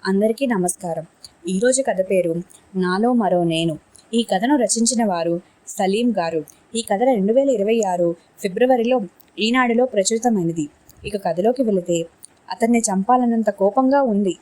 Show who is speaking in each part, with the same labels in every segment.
Speaker 1: అందరికీ నమస్కారం. ఈరోజు కథ పేరు నాలో మరో నేను. ఈ కథను రచించిన వారు సలీం గారు. ఈ కథ 2026 ఫిబ్రవరిలో ఈనాడులో ప్రచురితమైనది. ఇక కథలోకి వెళితే, అతన్ని చంపాలన్నంత కోపంగా ఉంది.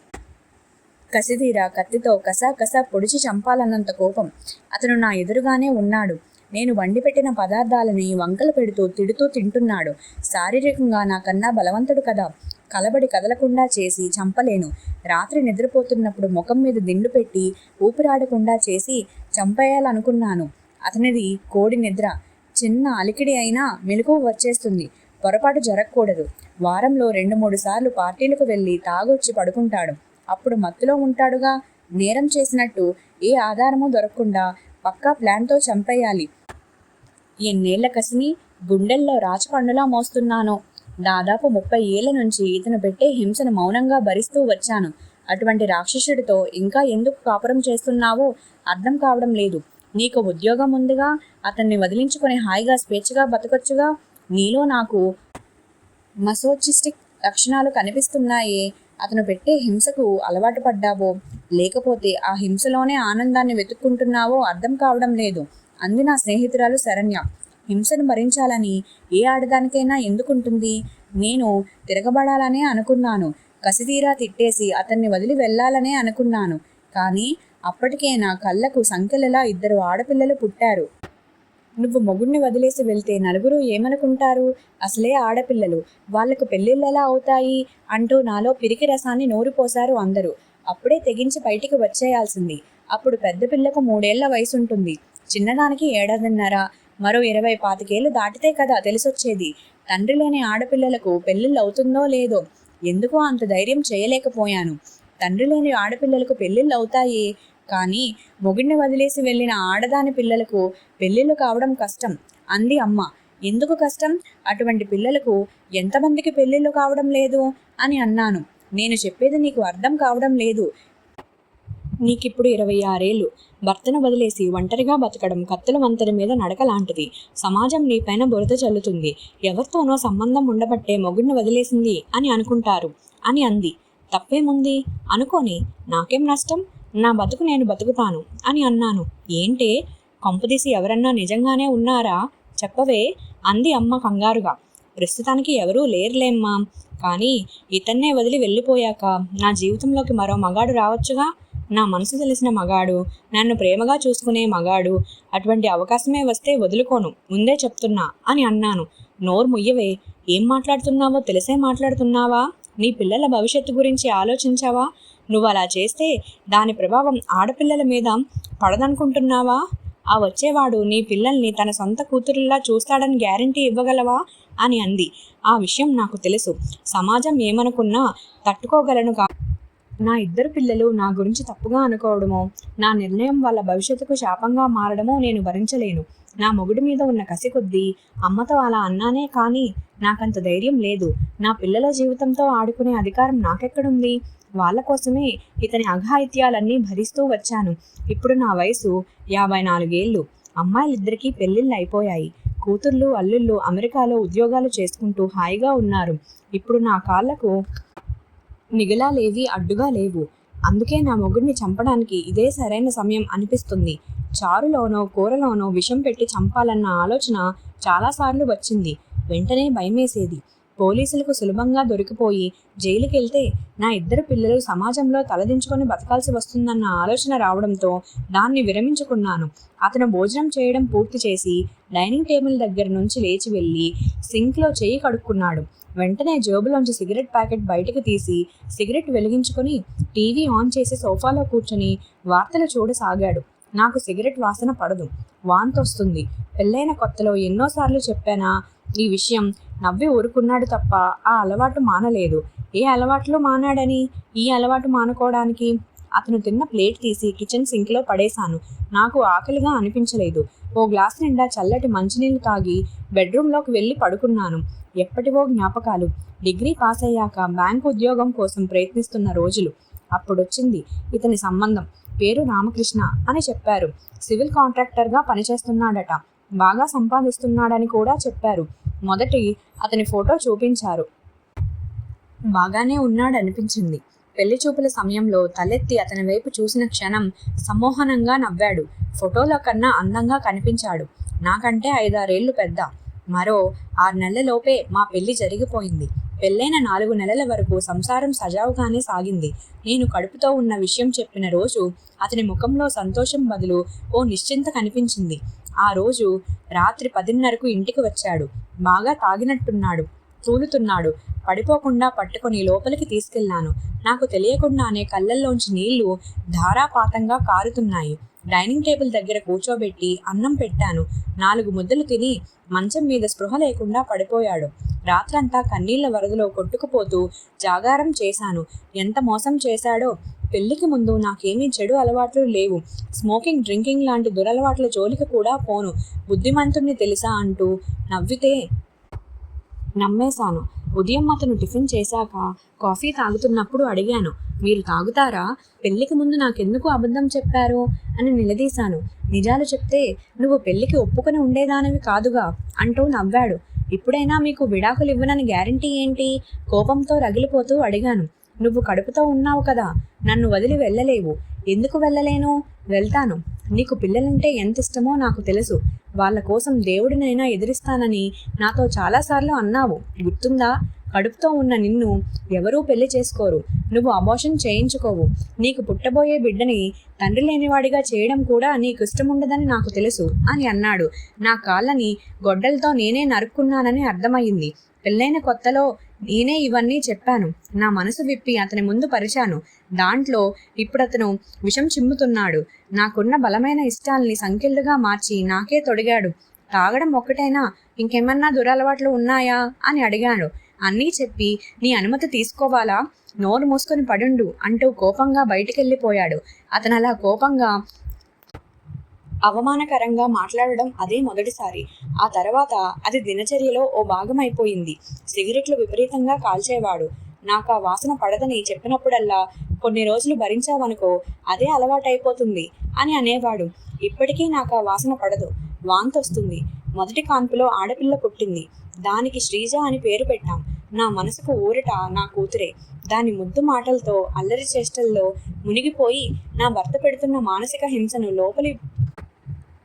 Speaker 1: కసిదీరా కత్తితో కసా పొడిచి చంపాలన్నంత కోపం. అతను నా ఎదురుగానే ఉన్నాడు. నేను వండిపెట్టిన పదార్థాలని వంకలు పెడుతూ తిడుతూ తింటున్నాడు. శారీరకంగా నాకన్నా బలవంతుడు కదా. కలబడి కదలకుండా చేసి చంపలేను. రాత్రి నిద్రపోతున్నప్పుడు ముఖం మీద దిండు పెట్టి ఊపిరాడకుండా చేసి చంపేయాలనుకున్నాను. అతనిది కోడి నిద్ర. చిన్న అలికిడి అయినా మెలకువ వచ్చేస్తుంది. పొరపాటు జరగకూడదు. వారంలో 2-3 సార్లు పార్టీలకు వెళ్ళి తాగొచ్చి పడుకుంటాడు. అప్పుడు మత్తులో ఉంటాడుగా. నేరం చేసినట్టు ఏ ఆధారమూ దొరకకుండా పక్కా ప్లాన్తో చంపేయాలి. ఎన్నేళ్ల కసిని గుండెల్లో రాచపండులా మోస్తున్నానో. దాదాపు 30 ఏళ్ల నుంచి ఇతను పెట్టే హింసను మౌనంగా భరిస్తూ వచ్చాను. అటువంటి రాక్షసుడితో ఇంకా ఎందుకు కాపురం చేస్తున్నావో అర్థం కావడం లేదు. నీకు ఉద్యోగం ఉందిగా, అతన్ని వదిలించుకొని హాయిగా స్వేచ్ఛగా బతకొచ్చుగా. నీలో నాకు మసోచిస్టిక్ లక్షణాలు కనిపిస్తున్నాయే. అతను పెట్టే హింసకు అలవాటు పడ్డావో, లేకపోతే ఆ హింసలోనే ఆనందాన్ని వెతుక్కుంటున్నావో అర్థం కావడం లేదు అంది నా స్నేహితురాలు శరణ్య. హింసను భరించాలని ఏ ఆడదానికైనా ఎందుకుంటుంది? నేను తిరగబడాలనే అనుకున్నాను. కసితీరా తిట్టేసి అతన్ని వదిలి వెళ్ళాలనే అనుకున్నాను. కానీ అప్పటికే నా కళ్ళకు సంఖ్యలలా 2 ఆడపిల్లలు పుట్టారు. నువ్వు మొగుడిని వదిలేసి వెళ్తే నలుగురు ఏమనుకుంటారు? అసలే ఆడపిల్లలు, వాళ్లకు పెళ్ళిళ్ళెలా అవుతాయి అంటూ నాలో పిరికి రసాన్ని నూరిపోశారు అందరూ. అప్పుడే తెగించి బయటికి వచ్చేయాల్సింది. అప్పుడు పెద్ద పిల్లకు 3 ఏళ్ల వయసుంటుంది. చిన్నదానికి 7.5. మరో 20-25 దాటితే కదా తెలిసొచ్చేది. తండ్రి లేని ఆడపిల్లలకు పెళ్ళిళ్ళు అవుతుందో లేదో. ఎందుకో అంత ధైర్యం చేయలేకపోయాను. తండ్రి లేని ఆడపిల్లలకు పెళ్ళిళ్ళు అవుతాయి, కానీ మొగుడిని వదిలేసి వెళ్ళిన ఆడదాని పిల్లలకు పెళ్ళిళ్ళు కావడం కష్టం అంది అమ్మ. ఎందుకు కష్టం? అటువంటి పిల్లలకు ఎంతమందికి పెళ్ళిళ్ళు కావడం లేదు అని అన్నాను. నేను చెప్పేది నీకు అర్థం కావడం లేదు. నీకిప్పుడు 26 ఏళ్ళు. భర్తను వదిలేసి ఒంటరిగా బతకడం కత్తుల వంతెన మీద నడక లాంటిది. సమాజం నీపైన బురద చల్లుతుంది. ఎవరితోనో సంబంధం ఉండబట్టే మొగుడిని వదిలేసింది అని అనుకుంటారు అని అంది. తప్పేముంది? అనుకోని, నాకేం నష్టం? నా బతుకు నేను బతుకుతాను అని అన్నాను. ఏంటే, కొంపదీసి ఎవరన్నా నిజంగానే ఉన్నారా? చెప్పవే అంది అమ్మ కంగారుగా. ప్రస్తుతానికి ఎవరూ లేరులేమ్మా. కానీ ఇతన్నే వదిలి వెళ్ళిపోయాక నా జీవితంలోకి మరో మగాడు రావచ్చుగా. నా మనసు తెలిసిన మగాడు, నన్ను ప్రేమగా చూసుకునే మగాడు. అటువంటి అవకాశమే వస్తే వదులుకోను, ముందే చెప్తున్నా అని అన్నాను. నోరు ముయ్యవే. ఏం మాట్లాడుతున్నావో తెలిసే మాట్లాడుతున్నావా? నీ పిల్లల భవిష్యత్తు గురించి ఆలోచించావా? నువ్వు అలా చేస్తే దాని ప్రభావం ఆడపిల్లల మీద పడదనుకుంటున్నావా? ఆ వచ్చేవాడు నీ పిల్లల్ని తన సొంత కూతురులా చూస్తాడని గ్యారంటీ ఇవ్వగలవా అని అంది. ఆ విషయం నాకు తెలుసు. సమాజం ఏమనుకున్నా తట్టుకోగలను. నా 2 పిల్లలు నా గురించి తప్పుగా అనుకోవడమో, నా నిర్ణయం వాళ్ళ భవిష్యత్తుకు శాపంగా మారడమో నేను భరించలేను. నా మొగుడి మీద ఉన్న కసి కొద్దీ అమ్మతో అలా అన్నానే, కానీ నాకంత ధైర్యం లేదు. నా పిల్లల జీవితంతో ఆడుకునే అధికారం నాకెక్కడుంది? వాళ్ళ కోసమే ఇతని అఘాయిత్యాలన్నీ భరిస్తూ వచ్చాను. ఇప్పుడు నా వయసు 54 ఏళ్ళు. అమ్మాయిలిద్దరికీ పెళ్ళిళ్ళు అయిపోయాయి. కూతుర్లు అల్లుళ్ళు అమెరికాలో ఉద్యోగాలు చేసుకుంటూ హాయిగా ఉన్నారు. ఇప్పుడు నా కాళ్లకు నిగలాలేవి అడ్డుగా లేవు. అందుకే నా మొగుడిని చంపడానికి ఇదే సరైన సమయం అనిపిస్తుంది. చారులోనో కూరలోనో విషం పెట్టి చంపాలన్న ఆలోచన చాలాసార్లు వచ్చింది. వెంటనే భయమేసేది. పోలీసులకు సులభంగా దొరికిపోయి జైలుకెళ్తే నా 2 పిల్లలు సమాజంలో తలదించుకొని బతకాల్సి వస్తుందన్న ఆలోచన రావడంతో దాన్ని విరమించుకున్నాను. అతను భోజనం చేయడం పూర్తి చేసి డైనింగ్ టేబుల్ దగ్గర నుంచి లేచి వెళ్ళి సింక్లో చేయి కడుక్కున్నాడు. వెంటనే జేబులోంచి సిగరెట్ ప్యాకెట్ బయటకు తీసి సిగరెట్ వెలిగించుకొని టీవీ ఆన్ చేసి సోఫాలో కూర్చొని వార్తలు చూడసాగాడు. నాకు సిగరెట్ వాసన పడదు, వాంతొస్తుంది. పెళ్ళైన కొత్తలో ఎన్నోసార్లు చెప్పానా ఈ విషయం. నవ్వి ఊరుకున్నాడు తప్ప ఆ అలవాటు మానలేదు. ఏ అలవాట్లు మానాడని ఈ అలవాటు మానుకోవడానికి? అతను తిన్న ప్లేట్ తీసి కిచెన్ సింక్లో పడేశాను. నాకు ఆకలిగా అనిపించలేదు. ఓ గ్లాస్ నిండా చల్లటి మంచినీళ్లు తాగి బెడ్రూమ్లోకి వెళ్ళి పడుకున్నాను. ఎప్పటివో జ్ఞాపకాలు. డిగ్రీ పాస్ అయ్యాక బ్యాంకు ఉద్యోగం కోసం ప్రయత్నిస్తున్న రోజులు. అప్పుడొచ్చింది ఇతని సంబంధం. పేరు రామకృష్ణ అని చెప్పారు. సివిల్ కాంట్రాక్టర్గా పనిచేస్తున్నాడట. బాగా సంపాదిస్తున్నాడని కూడా చెప్పారు. మొదటి అతని ఫోటో చూపించారు. బాగానే ఉన్నాడనిపించింది. పెళ్లి చూపుల సమయంలో తలెత్తి అతని వైపు చూసిన క్షణం సమ్మోహనంగా నవ్వాడు. ఫోటోలో కన్నా అందంగా కనిపించాడు. నాకంటే 5-6 ఏళ్లు పెద్ద. మరో 6 నెలలలోపే మా పెళ్లి జరిగిపోయింది. పెళ్ళైన 4 నెలల వరకు సంసారం సజావుగానే సాగింది. నేను కడుపుతో ఉన్న విషయం చెప్పిన రోజు అతని ముఖంలో సంతోషం బదులు ఓ నిశ్చింత కనిపించింది. ఆ రోజు రాత్రి 10:30కు ఇంటికి వచ్చాడు. బాగా తాగినట్టున్నాడు. తూలుతున్నాడు. పడిపోకుండా పట్టుకొని లోపలికి తీసుకెళ్లాను. నాకు తెలియకుండానే కళ్ళల్లోంచి నీళ్లు ధారాపాతంగా కారుతున్నాయి. డైనింగ్ టేబుల్ దగ్గర కూర్చోబెట్టి అన్నం పెట్టాను. 4 ముద్దలు తిని మంచం మీద స్పృహ లేకుండా పడిపోయాడు. రాత్రంతా కన్నీళ్ల వరదలో కొట్టుకుపోతూ జాగారం చేశాను. ఎంత మోసం చేశాడో. పెళ్లికి ముందు నాకేమీ చెడు అలవాట్లు లేవు. స్మోకింగ్, డ్రింకింగ్ లాంటి దురలవాట్ల జోలికి కూడా పోను. బుద్ధిమంతుణ్ణి తెలుసా అంటూ నవ్వితే నమ్మేశాను. ఉదయం అతను టిఫిన్ చేశాక కాఫీ తాగుతున్నప్పుడు అడిగాను, మీరు తాగుతారా? పెళ్లికి ముందు నాకెందుకు అబద్ధం చెప్పారు అని నిలదీశాను. నిజాలు చెప్తే నువ్వు పెళ్లికి ఒప్పుకొని ఉండేదానివి కాదుగా అంటూ నవ్వాడు. ఇప్పుడైనా మీకు విడాకులు ఇవ్వనని గ్యారంటీ ఏంటి? కోపంతో రగిలిపోతూ అడిగాను. నువ్వు కడుపుతో ఉన్నావు కదా, నన్ను వదిలి వెళ్ళలేవు. ఎందుకు వెళ్ళలేను? వెళ్తాను. నీకు పిల్లలంటే ఎంత ఇష్టమో నాకు తెలుసు. వాళ్ళ కోసం దేవుడినైనా ఎదిరిస్తానని నాతో చాలాసార్లు అన్నావు, గుర్తుందా? కడుపుతో ఉన్న నిన్ను ఎవరూ పెళ్లి చేసుకోరు. నువ్వు అబార్షన్ చేయించుకోవు. నీకు పుట్టబోయే బిడ్డని తండ్రి లేనివాడిగా చేయడం కూడా నీకు ఇష్టముండదని నాకు తెలుసు అని అన్నాడు. నా కాళ్ళని గొడ్డలతో నేనే నరుక్కున్నానని అర్థమయ్యింది. పెళ్ళైన కొత్తలో నేనే ఇవన్నీ చెప్పాను. నా మనసు విప్పి అతని ముందు పరిచాను. దాంట్లో ఇప్పుడతను విషం చిమ్ముతున్నాడు. నాకున్న బలమైన ఇష్టాల్ని సంకెళ్ళుగా మార్చి నాకే తొడిగాడు. తాగడం ఒక్కటైనా ఇంకేమన్నా దురలవాట్లు ఉన్నాయా అని అడిగాడు. అన్నీ చెప్పి నీ అనుమతి తీసుకోవాలా? నోరు మూసుకొని పడుండు అంటూ కోపంగా బయటికెళ్ళిపోయాడు. అతను అలా కోపంగా అవమానకరంగా మాట్లాడడం అదే మొదటిసారి. ఆ తర్వాత అది దినచర్యలో ఓ భాగమైపోయింది. సిగరెట్లు విపరీతంగా కాల్చేవాడు. నాకు ఆ వాసన పడదని చెప్పినప్పుడల్లా కొన్ని రోజులు భరించావనుకో అదే అలవాటైపోతుంది అని అనేవాడు. ఇప్పటికీ నాకు ఆ వాసన పడదు. వాంతొస్తుంది. మొదటి కాన్పులో ఆడపిల్ల పుట్టింది. దానికి శ్రీజ అని పేరు పెట్టాం. నా మనసుకు ఊరట నా కూతురే. దాని ముద్దు మాటలతో, అల్లరి చేష్టల్లో మునిగిపోయి నా భర్త పెడుతున్న మానసిక హింసను లోపలి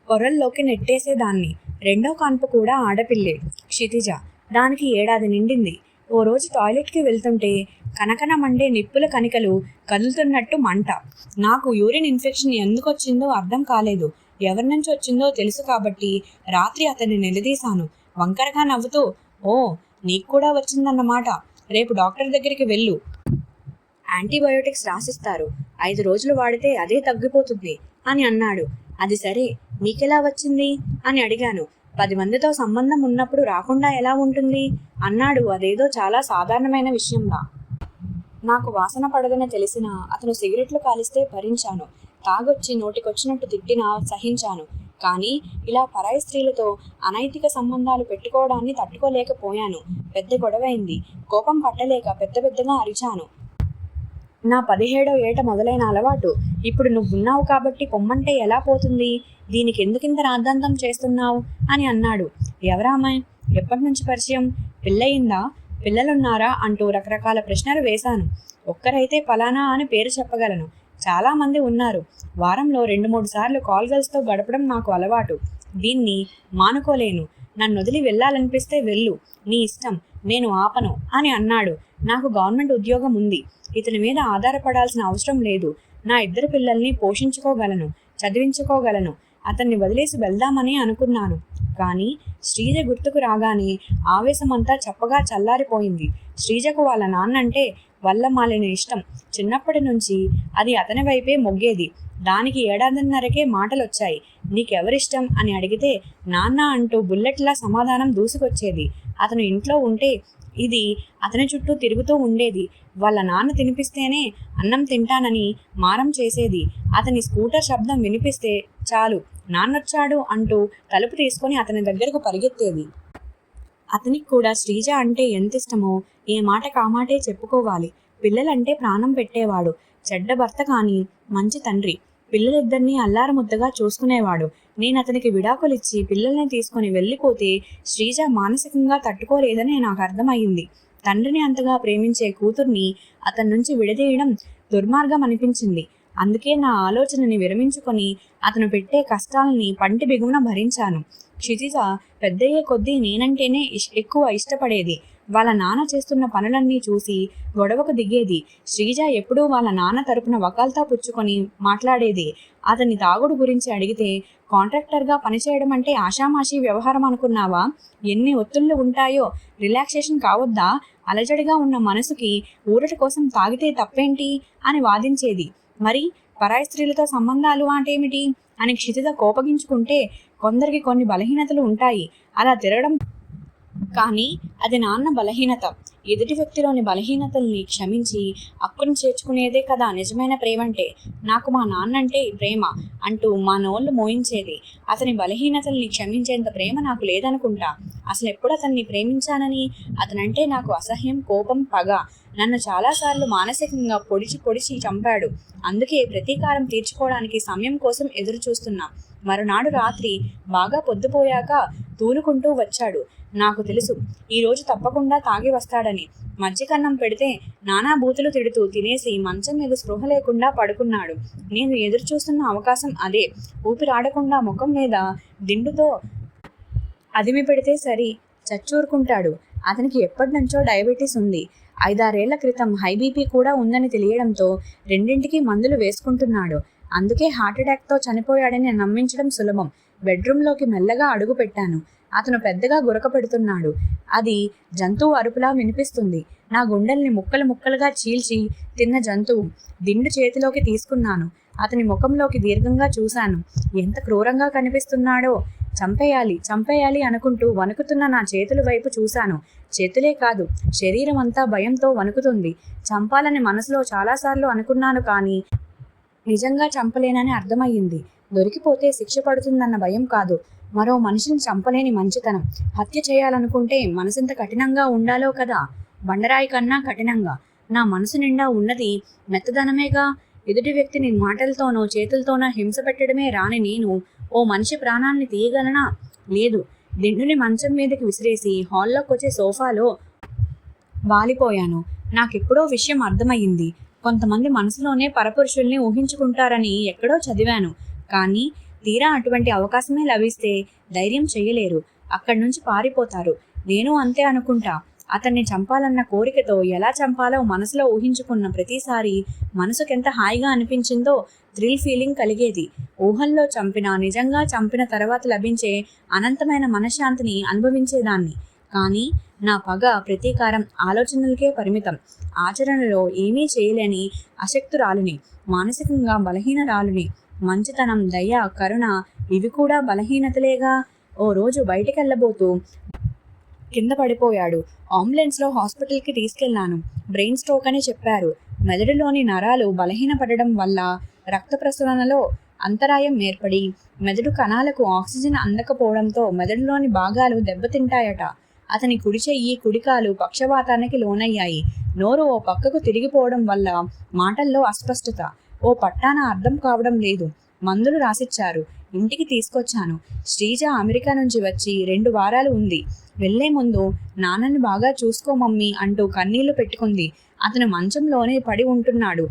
Speaker 1: పొరల్లోకి నెట్టేసేదాన్ని. రెండో కాన్పు కూడా ఆడపిల్లే, క్షితిజ. దానికి 7 ఏడాది నిండింది. ఓ రోజు టాయిలెట్కి వెళ్తుంటే కనకన మండే నిప్పుల కణికలు కదులుతున్నట్టు మంట. నాకు యూరిన్ ఇన్ఫెక్షన్ ఎందుకు వచ్చిందో అర్థం కాలేదు. ఎవరి నుంచి వచ్చిందో తెలుసు కాబట్టి రాత్రి అతన్ని నిలదీశాను. వంకరగా నవ్వుతూ, ఓ నీకు కూడా వచ్చిందన్నమాట. రేపు డాక్టర్ దగ్గరికి వెళ్ళు. యాంటీబయోటిక్స్ రాసిస్తారు. 5 రోజులు వాడితే అదే తగ్గిపోతుంది అని అన్నాడు. అది సరే, నీకెలా వచ్చింది అని అడిగాను. 10 మందితో సంబంధం ఉన్నప్పుడు రాకుండా ఎలా ఉంటుంది అన్నాడు అదేదో చాలా సాధారణమైన విషయంలా. నాకు వాసన పడదని తెలిసినా అతను సిగరెట్లు కాలిస్తే భరించాను. తాగొచ్చి నోటికొచ్చినట్టు తిట్టినా సహించాను. కానీ ఇలా పరాయి స్త్రీలతో అనైతిక సంబంధాలు పెట్టుకోవడాన్ని తట్టుకోలేకపోయాను. పెద్ద గొడవైంది. కోపం పట్టలేక పెద్దగా అరిచాను. నా 17వ ఏట మొదలైన అలవాటు. ఇప్పుడు నువ్వున్నావు కాబట్టి పొమ్మంటే ఎలా పోతుంది? దీనికి ఎందుకింత రాద్ధాంతం చేస్తున్నావు అని అన్నాడు. ఎవరామాయ్? ఎప్పటి నుంచి పరిచయం? పెళ్ళయిందా? పిల్లలున్నారా అంటూ రకరకాల ప్రశ్నలు వేశాను. ఒక్కరైతే పలానా అని పేరు చెప్పగలను. చాలామంది ఉన్నారు. వారంలో 2-3 సార్లు కాల్ గర్ల్స్తో గడపడం నాకు అలవాటు. దీన్ని మానుకోలేను. నన్ను వదిలి వెళ్ళాలనిపిస్తే వెళ్ళు, నీ ఇష్టం, నేను ఆపను అని అన్నాడు. నాకు గవర్నమెంట్ ఉద్యోగం ఉంది. ఇతని మీద ఆధారపడాల్సిన అవసరం లేదు. నా 2 పిల్లల్ని పోషించుకోగలను, చదివించుకోగలను. అతన్ని వదిలేసి వెళ్దామని అనుకున్నాను. కానీ శ్రీజ గుర్తుకు రాగానే ఆవేశమంతా చప్పగా చల్లారిపోయింది. శ్రీజకు వాళ్ళ నాన్నంటే వల్లమాలిన ఇష్టం. చిన్నప్పటి నుంచి అది అతని వైపే మొగ్గేది. దానికి 1.5 ఏడాదిన్నరకే మాటలొచ్చాయి. నీకెవరిష్టం అని అడిగితే నాన్న అంటూ బుల్లెట్లా సమాధానం దూసుకొచ్చేది. అతను ఇంట్లో ఉంటే ఇది అతని చుట్టూ తిరుగుతూ ఉండేది. వాళ్ళ నాన్న తినిపిస్తేనే అన్నం తింటానని మారం చేసేది. అతని స్కూటర్ శబ్దం వినిపిస్తే చాలు, నాన్నొచ్చాడు అంటూ తలుపు తీసుకొని అతని దగ్గరకు పరిగెత్తేది. అతనికి కూడా శ్రీజ అంటే ఎంత ఇష్టమో ఏ మాట కామాటే చెప్పుకోవాలి. పిల్లలంటే ప్రాణం పెట్టేవాడు. చెడ్డ భర్త కానీ మంచి తండ్రి. పిల్లలిద్దరినీ అల్లారముద్దగా చూసుకునేవాడు. నేను అతనికి విడాకులిచ్చి పిల్లల్ని తీసుకొని వెళ్ళిపోతే శ్రీజ మానసికంగా తట్టుకోలేదని నాకు అర్థమయ్యింది. తండ్రిని అంతగా ప్రేమించే కూతుర్ని అతని నుంచి విడదీయడం దుర్మార్గం అనిపించింది. అందుకే నా ఆలోచనని విరమించుకొని అతను పెట్టే కష్టాలని పంటి బిగువున భరించాను. క్షితిజ పెద్దయ్యే కొద్దీ నేనంటేనే ఎక్కువ ఇష్టపడేది. వాళ్ళ నాన్న చేస్తున్న పనులన్నీ చూసి గొడవకు దిగేది. శ్రీజ ఎప్పుడూ వాళ్ళ నాన్న తరపున వకాల్తా పుచ్చుకొని మాట్లాడేది. అతని తాగుడు గురించి అడిగితే, కాంట్రాక్టర్గా పనిచేయడం అంటే ఆషామాషీ వ్యవహారం అనుకున్నావా? ఎన్ని ఒత్తుళ్ళు ఉంటాయో, రిలాక్సేషన్ కావద్దా? అలజడిగా ఉన్న మనసుకి ఊరట కోసం తాగితే తప్పేంటి అని వాదించేది. మరి పరాయి స్త్రీలతో సంబంధాలు అంటేమిటి అని క్షితిజ కోపగించుకుంటే, కొందరికి కొన్ని బలహీనతలు ఉంటాయి, అలా తిరగడం కానీ అది నాన్న బలహీనత. ఎదుటి వ్యక్తిలోని బలహీనతల్ని క్షమించి అక్కును చేర్చుకునేదే కదా నిజమైన ప్రేమంటే. నాకు మా నాన్నంటే ప్రేమ అంటూ మా నోళ్ళు మోయించేది. అతని బలహీనతల్ని క్షమించేంత ప్రేమ నాకు లేదనుకుంటా. అసలు ఎప్పుడు అతన్ని ప్రేమించానని? అతనంటే నాకు అసహ్యం, కోపం, పగ. నన్ను చాలాసార్లు మానసికంగా పొడిచి చంపాడు. అందుకే ప్రతీకారం తీర్చుకోవడానికి సమయం కోసం ఎదురు చూస్తున్నా. మరునాడు రాత్రి బాగా పొద్దుపోయాక తూలుకుంటూ వచ్చాడు. నాకు తెలుసు ఈరోజు తప్పకుండా తాగి వస్తాడని. మజ్జిగన్నం పెడితే నానా బూతులు తిడుతూ తినేసి మంచం మీద స్పృహ లేకుండా పడుకున్నాడు. నేను ఎదురు చూస్తున్న అవకాశం అదే. ఊపిరాడకుండా ముఖం మీద దిండుతో అదిమి పెడితే సరి, చచ్చూరుకుంటాడు. అతనికి ఎప్పటినుంచో డయాబెటీస్ ఉంది. 5-6 ఏళ్ల క్రితం హై బీపీ కూడా ఉందని తెలియడంతో రెండింటికి మందులు వేసుకుంటున్నాడు. అందుకే హార్ట్అటాక్తో చనిపోయాడని నమ్మించడం సులభం. బెడ్రూమ్లోకి మెల్లగా అడుగు పెట్టాను. అతను పెద్దగా గురక పెడుతున్నాడు. అది జంతువు అరుపులా వినిపిస్తుంది. నా గుండెల్ని ముక్కలు ముక్కలుగా చీల్చి తిన్న జంతువు. దిండు చేతిలోకి తీసుకున్నాను. అతని ముఖంలోకి దీర్ఘంగా చూశాను. ఎంత క్రూరంగా కనిపిస్తున్నాడో. చంపేయాలి అనుకుంటూ వణుకుతున్న నా చేతుల వైపు చూశాను. చేతులే కాదు, శరీరం అంతా భయంతో వణుకుతుంది. చంపాలని మనసులో చాలాసార్లు అనుకున్నాను, కానీ నిజంగా చంపలేనని అర్థమయ్యింది. దొరికిపోతే శిక్ష పడుతుందన్న భయం కాదు, మరో మనిషిని చంపలేని మంచితనం. హత్య చేయాలనుకుంటే మనసెంత కఠినంగా ఉండాలో కదా, బండరాయి కన్నా కఠినంగా. నా మనసు నిండా ఉన్నది మెత్తదనమేగా. ఎదుటి వ్యక్తిని మాటలతోనో చేతులతోనో హింస పెట్టడమే రాని నేను ఓ మనిషి ప్రాణాన్ని తీయగలనా? లేదు. దిండుని మంచం మీదకి విసిరేసి హాల్లోకి వచ్చే సోఫాలో వాలిపోయాను. నాకెప్పుడో విషయం అర్థమయ్యింది. కొంతమంది మనసులోనే పరపురుషుల్ని ఊహించుకుంటారని ఎక్కడో చదివాను. కానీ తీరా అటువంటి అవకాశమే లభిస్తే ధైర్యం చెయ్యలేరు. అక్కడి నుంచి పారిపోతారు. నేను అంతే అనుకుంటా. అతన్ని చంపాలన్న కోరికతో ఎలా చంపాలో మనసులో ఊహించుకున్న ప్రతిసారి మనసుకెంత హాయిగా అనిపించిందో థ్రిల్ ఫీలింగ్ కలిగేది. ఊహల్లో చంపినా నిజంగా చంపిన తర్వాత లభించే అనంతమైన మనశ్శాంతిని అనుభవించేదాన్ని. కానీ నా పగ, ప్రతీకారం ఆలోచనలకే పరిమితం. ఆచరణలో ఏమీ చేయలేని అశక్తురాలుని, మానసికంగా బలహీనరాలుని. మంచితనం, దయ, కరుణ ఇవి కూడా బలహీనతలేగా. ఓ రోజు బయటికెళ్ళబోతూ కింద పడిపోయాడు. అంబులెన్స్లో హాస్పిటల్కి తీసుకెళ్లాను. బ్రెయిన్ స్ట్రోక్ అని చెప్పారు. మెదడులోని నరాలు బలహీనపడడం వల్ల రక్త ప్రసరణలో అంతరాయం ఏర్పడి మెదడు కణాలకు ఆక్సిజన్ అందకపోవడంతో మెదడులోని భాగాలు దెబ్బతింటాయట. అతని కుడి చెయ్యి, కుడికాలు పక్షవాతానికి లోనయ్యాయి. నోరు ఓ పక్కకు తిరిగిపోవడం వల్ల మాటల్లో అస్పష్టత. ఓ పట్టాన అర్థం కావడం లేదు. మందులు రాసిచ్చారు. ఇంటికి తీసుకొచ్చాను. శ్రీజ అమెరికా నుంచి వచ్చి 2 వారాలు ఉంది. వెళ్లే ముందు నాన్నని బాగా చూసుకో మమ్మీ అంటూ కన్నీళ్లు పెట్టుకుంది. అతను మంచంలోనే పడి ఉంటున్నాడు,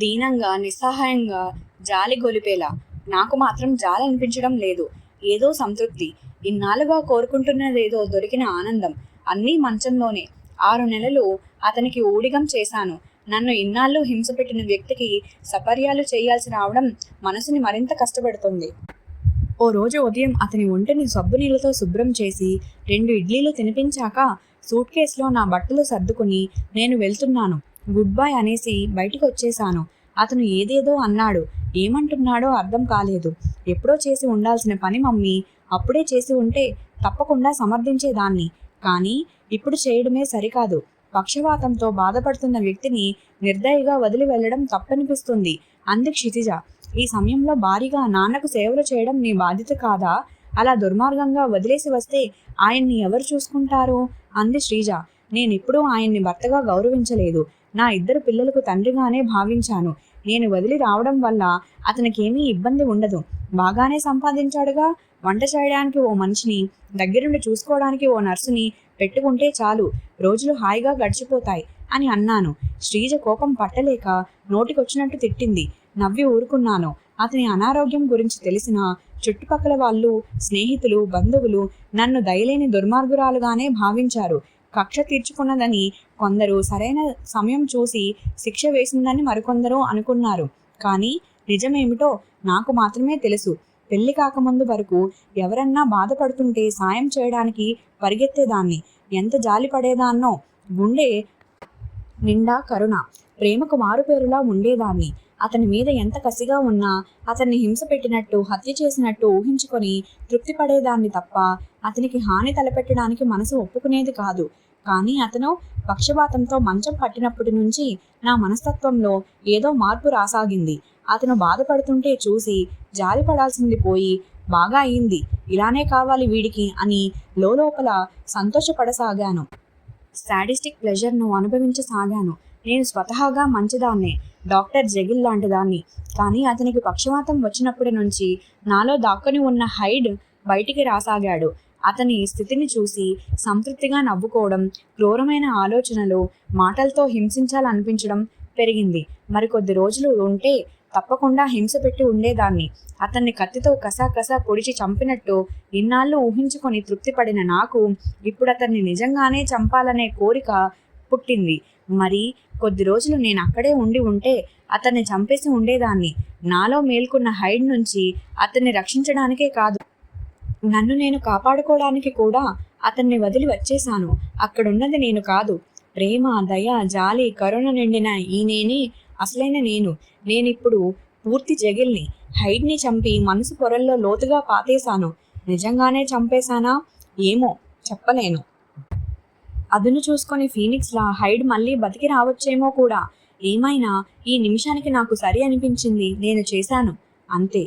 Speaker 1: దీనంగా, నిస్సహాయంగా, జాలి గొలిపేలా. నాకు మాత్రం జాలి అనిపించడం లేదు. ఏదో సంతృప్తి. ఇన్నాళ్ళుగా కోరుకుంటున్నదేదో దొరికిన ఆనందం. అన్నీ మంచంలోనే. 6 నెలలు అతనికి ఊడిగం చేశాను. నన్ను ఇన్నాళ్ళు హింస పెట్టిన వ్యక్తికి సపర్యాలు చేయాల్సి రావడం మనసుని మరింత కష్టపెడుతుంది. ఓ రోజు ఉదయం అతని ఒంటిని సబ్బు నీళ్ళతో శుభ్రం చేసి 2 ఇడ్లీలు తినిపించాక సూట్ కేసులో నా బట్టలు సర్దుకుని నేను వెళ్తున్నాను. గుడ్ బై అనేసి బయటికి వచ్చేశాను. అతను ఏదేదో అన్నాడు. ఏమంటున్నాడో అర్థం కాలేదు. ఎప్పుడో చేసి ఉండాల్సిన పని మమ్మీ. అప్పుడే చేసి ఉంటే తప్పకుండా సమర్థించేదాన్ని. కానీ ఇప్పుడు చేయడమే సరికాదు. పక్షవాతంతో బాధపడుతున్న వ్యక్తిని నిర్దయగా వదిలి వెళ్లడం తప్పనిపిస్తుంది అంది క్షితిజ. ఈ సమయంలో భారీగా నాన్నకు సేవలు చేయడం నీ బాధ్యత కాదా? అలా దుర్మార్గంగా వదిలేసి వస్తే ఆయన్ని ఎవరు చూసుకుంటారు అంది శ్రీజ. నేనెప్పుడూ ఆయన్ని భర్తగా గౌరవించలేదు. నా 2 పిల్లలకు తండ్రిగానే భావించాను. నేను వదిలి రావడం వల్ల అతనికేమీ ఇబ్బంది ఉండదు. బాగానే సంపాదించాడుగా. వంట చేయడానికి ఓ మనిషిని, దగ్గరుండి చూసుకోవడానికి ఓ నర్సుని పెట్టుకుంటే చాలు, రోజులు హాయిగా గడిచిపోతాయి అని అన్నాను. శ్రీజ కోపం పట్టలేక నోటికొచ్చినట్టు తిట్టింది. నవ్వి ఊరుకున్నాను. అతని అనారోగ్యం గురించి తెలిసిన చుట్టుపక్కల వాళ్ళు, స్నేహితులు, బంధువులు నన్ను దయలేని దుర్మార్గురాలుగానే భావించారు. కక్ష తీర్చుకున్నదని కొందరు, సరైన సమయం చూసి శిక్ష వేసిందని మరికొందరు అనుకున్నారు. కానీ నిజమేమిటో నాకు మాత్రమే తెలుసు. పెళ్లి కాకముందు వరకు ఎవరన్నా బాధపడుతుంటే సాయం చేయడానికి పరిగెత్తేదాన్ని. ఎంత జాలి పడేదాన్నో. గుండె నిండా కరుణ, ప్రేమకు మారుపేరులా ఉండేదాన్ని. అతని మీద ఎంత కసిగా ఉన్నా అతన్ని హింస పెట్టినట్టు, హత్య చేసినట్టు ఊహించుకొని తృప్తి పడేదాన్ని తప్ప అతనికి హాని తలపెట్టడానికి మనసు ఒప్పుకునేది కాదు. కానీ అతను పక్షపాతంతో మంచం పట్టినప్పటి నుంచి నా మనస్తత్వంలో ఏదో మార్పు రాసాగింది. అతను బాధపడుతుంటే చూసి జాలి పడాల్సింది పోయి, బాగా అయింది, ఇలానే కావాలి వీడికి అని లోపల సంతోషపడసాగాను. సాడిస్టిక్ ప్లెజర్ను అనుభవించసాగాను. నేను స్వతహాగా మంచిదాన్నే, డాక్టర్ జగిల్ లాంటి దాన్ని. కానీ అతనికి పక్షవాతం వచ్చినప్పటి నుంచి నాలో దాక్కుని ఉన్న హైడ్ బయటికి రాసాగాడు. అతని స్థితిని చూసి సంతృప్తిగా నవ్వుకోవడం, క్రూరమైన ఆలోచనలు, మాటలతో హింసించాలనిపించడం పెరిగింది. మరికొద్ది రోజులు ఉంటే తప్పకుండా హింస పెట్టి ఉండేదాన్ని. అతన్ని కత్తితో కసా పొడిచి చంపినట్టు ఇన్నాళ్ళు ఊహించుకొని తృప్తి పడిన నాకు ఇప్పుడు అతన్ని నిజంగానే చంపాలనే కోరిక పుట్టింది. మరి కొద్ది రోజులు నేను అక్కడే ఉంటే అతన్ని చంపేసి ఉండేదాన్ని. నాలో మేల్కొన్న హైడ్ నుంచి అతన్ని రక్షించడానికే కాదు, నన్ను నేను కాపాడుకోవడానికి కూడా అతన్ని వదిలి వచ్చేశాను. అక్కడున్నది నేను కాదు, ప్రేమ, దయ, జాలి, కరుణ నిండిన ఈ నేనే అసలైన నేను. నేనిప్పుడు పూర్తి జగిల్ని. హైడ్ని చంపి మనసు పొరల్లో లోతుగా పాతేశాను. నిజంగానే చంపేశానా ఏమో చెప్పలేను. అదును చూసుకొని ఫీనిక్స్లా హైడ్ మళ్ళీ బతికి రావచ్చేమో కూడా. ఏమైనా ఈ నిమిషానికి నాకు సరి అనిపించింది నేను చేశాను, అంతే.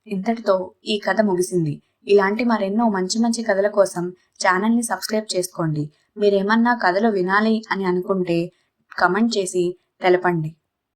Speaker 1: ఇంతటితో ఈ కథ ముగిసింది. ఇలాంటి మరెన్నో మంచి మంచి కథల కోసం ఛానల్ని సబ్స్క్రైబ్ చేసుకోండి. మీరేమన్నా కథలు వినాలి అని అనుకుంటే కమెంట్ చేసి తెలపండి.